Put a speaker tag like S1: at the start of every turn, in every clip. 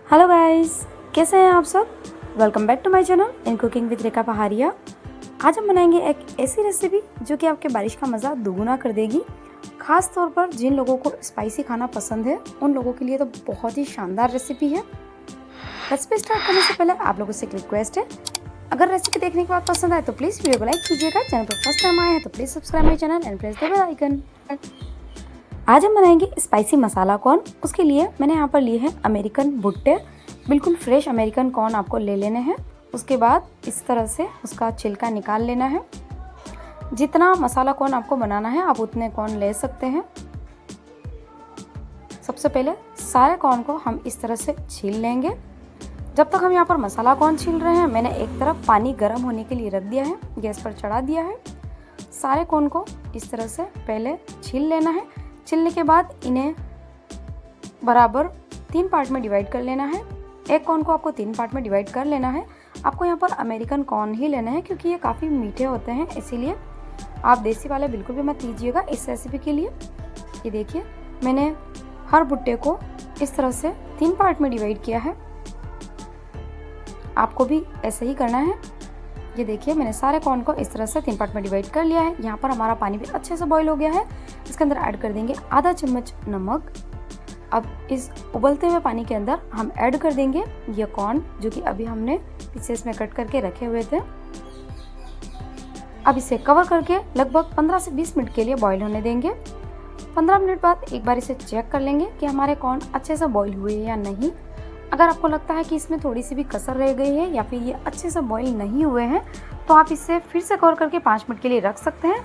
S1: Hello guys, कैसे हैं आप सब। Welcome back to my channel in cooking with Rekha Pahadia. आज हम बनाएंगे एक ऐसी रेसिपी जो कि आपके बारिश का मज़ा दुगुना कर देगी। खास तौर पर जिन लोगों को स्पाइसी खाना पसंद है उन लोगों के लिए तो बहुत ही शानदार रेसिपी है। रेसिपी स्टार्ट करने से पहले आप लोगों से एक रिक्वेस्ट है, अगर रेसिपी देखने के बाद पसंद आए तो प्लीज़ वीडियो को लाइक कीजिएगा। चैनल पर फर्स्ट टाइम आए हैं तो please subscribe my channel and press the bell icon. आज हम बनाएंगे स्पाइसी मसाला कॉर्न। उसके लिए मैंने यहाँ पर लिए हैं अमेरिकन भुट्टे। बिल्कुल फ्रेश अमेरिकन कॉर्न आपको ले लेने हैं। उसके बाद इस तरह से उसका छिलका निकाल लेना है। जितना मसाला कॉर्न आपको बनाना है आप उतने कॉर्न ले सकते हैं। सबसे पहले सारे कॉर्न को हम इस तरह से छील लेंगे। जब तक हम यहाँ पर मसाला कॉर्न छील रहे हैं, मैंने एक तरफ पानी गर्म होने के लिए रख दिया है, गैस पर चढ़ा दिया है। सारे कॉर्न को इस तरह से पहले छील लेना है। छीलने के बाद इन्हें बराबर 3 पार्ट में डिवाइड कर लेना है। एक कॉर्न को आपको 3 पार्ट में डिवाइड कर लेना है। आपको यहाँ पर अमेरिकन कॉर्न ही लेना है क्योंकि ये काफ़ी मीठे होते हैं, इसीलिए आप देसी वाले बिल्कुल भी मत लीजिएगा इस रेसिपी के लिए। ये देखिए, मैंने हर भुट्टे को इस तरह से 3 पार्ट में डिवाइड किया है। आपको भी ऐसे ही करना है। ये देखिए, मैंने सारे कॉर्न को इस तरह से 3 पार्ट में डिवाइड कर लिया है। यहाँ पर हमारा पानी भी अच्छे से बॉईल हो गया है। इसके अंदर ऐड कर देंगे आधा चम्मच नमक। अब इस उबलते हुए पानी के अंदर हम ऐड कर देंगे ये कॉर्न जो कि अभी हमने पीसेस में कट करके रखे हुए थे। अब इसे कवर करके लगभग 15 से 20 मिनट के लिए बॉईल होने देंगे। 15 मिनट बाद एक बार इसे चेक कर लेंगे कि हमारे कॉर्न अच्छे से बॉईल हुए या नहीं। अगर आपको लगता है कि इसमें थोड़ी सी भी कसर रह गई है या फिर ये अच्छे से बॉईल नहीं हुए हैं तो आप इसे फिर से कवर करके 5 मिनट के लिए रख सकते हैं।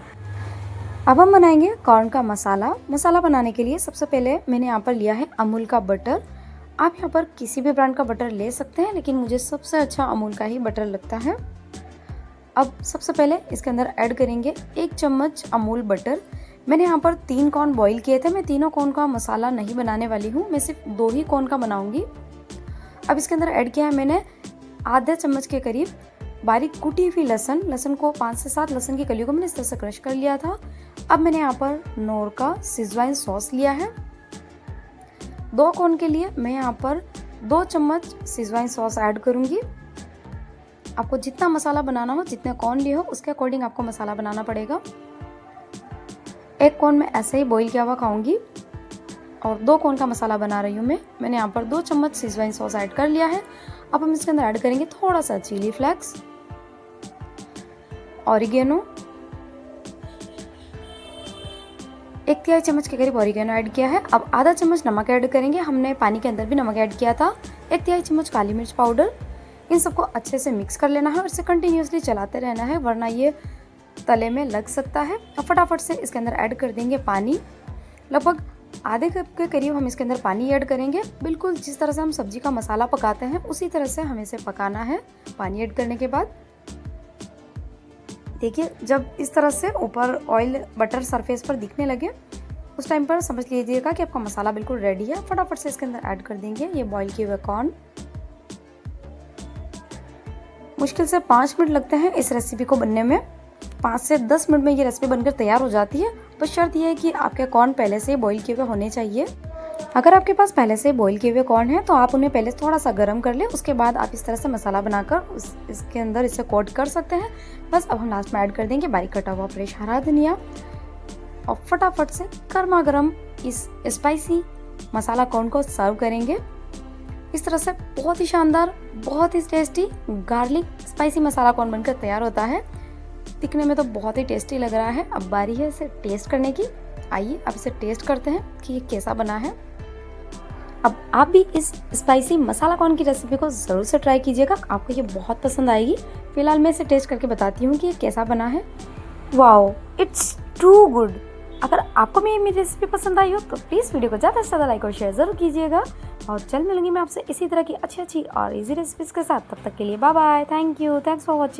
S1: अब हम बनाएंगे कॉर्न का मसाला। मसाला बनाने के लिए सबसे पहले मैंने यहाँ पर लिया है अमूल का बटर। आप यहाँ पर किसी भी ब्रांड का बटर ले सकते हैं, लेकिन मुझे सबसे अच्छा अमूल का ही बटर लगता है। अब सबसे पहले इसके अंदर ऐड करेंगे 1 चम्मच अमूल बटर। मैंने यहाँ पर 3 कॉर्न बॉईल किए थे। मैं तीनों कॉर्न का मसाला नहीं बनाने वाली हूँ, मैं सिर्फ 2 ही कॉर्न का बनाऊँगी। अब इसके अंदर ऐड किया है मैंने आधे चम्मच के करीब बारीक कुटी हुई लहसुन को 5 से 7 लहसुन की कलियों को मैंने इस तरह से क्रश कर लिया था। अब मैंने यहाँ पर नोर का सिजवाइन सॉस लिया है। 2 कॉर्न के लिए मैं यहाँ पर 2 चम्मच सिजवाइन सॉस ऐड करूँगी। आपको जितना मसाला बनाना हो, जितने कॉर्न लिए हो, उसके अकॉर्डिंग आपको मसाला बनाना पड़ेगा। 1 कॉर्न मैं ऐसे ही बॉईल किया हुआ खाऊंगी और 2 कॉर्न का मसाला बना रही हूँ मैं। मैंने यहाँ पर 2 चम्मच सिजवाइन सॉस ऐड कर लिया है। अब हम इसके अंदर ऐड करेंगे थोड़ा सा चिली फ्लेक्स, ऑरिगेनो, 1/3 चम्मच के करीब ऑरिगेनो ऐड किया है। अब आधा चम्मच नमक ऐड करेंगे। हमने पानी के अंदर भी नमक ऐड किया था। 1/3 चम्मच काली मिर्च पाउडर। इन सबको अच्छे से मिक्स कर लेना है और इसे कंटिन्यूसली चलाते रहना है, वरना ये तले में लग सकता है। अब फटाफट से इसके अंदर ऐड कर देंगे पानी। लगभग आधे कप के करीब हम इसके अंदर पानी ऐड करेंगे। बिल्कुल जिस तरह से हम सब्जी का मसाला पकाते हैं उसी तरह से हमें इसे पकाना है। पानी ऐड करने के बाद देखिए, जब इस तरह से ऊपर ऑयल बटर सरफेस पर दिखने लगे उस टाइम पर समझ लीजिएगा कि आपका मसाला बिल्कुल रेडी है। फटाफट से इसके अंदर ऐड कर देंगे ये बॉईल किए हुए कॉर्न। मुश्किल से 5 मिनट लगते हैं इस रेसिपी को बनने में। 5 से 10 मिनट में ये रेसिपी बनकर तैयार हो जाती है। बस शर्त यह है कि आपके कॉर्न पहले से बॉईल किए हुए होने चाहिए। अगर आपके पास पहले से बॉईल किए हुए कॉर्न है तो आप उन्हें पहले थोड़ा सा गर्म कर ले, उसके बाद आप इस तरह से मसाला बनाकर इसके अंदर इसे कोट कर सकते हैं। बस अब हम लास्ट में ऐड कर देंगे बारीक कटा हुआ फ्रेश हरा धनिया और फटाफट से गर्मा गर्म इस स्पाइसी मसाला कॉर्न को सर्व करेंगे। इस तरह से बहुत ही शानदार, बहुत ही टेस्टी गार्लिक स्पाइसी मसाला कॉर्न बनकर तैयार होता है। दिखने में तो बहुत ही टेस्टी लग रहा है। अब बारी है इसे टेस्ट करने की। आइए अब इसे टेस्ट करते हैं कि ये कैसा बना है। अब आप भी इस स्पाइसी मसाला कॉर्न की रेसिपी को ज़रूर से ट्राई कीजिएगा, आपको ये बहुत पसंद आएगी। फिलहाल मैं इसे टेस्ट करके बताती हूँ कि ये कैसा बना है। Wow, it's too good. अगर आपको मेरी रेसिपी पसंद आई हो तो प्लीज़ वीडियो को ज़्यादा से ज़्यादा लाइक और शेयर ज़रूर कीजिएगा। और जल्द मिलूंगी मैं आपसे इसी तरह की अच्छी और इजी रेसिपीज़ के साथ। तब तक के लिए bye bye. Thank you, thanks for watching.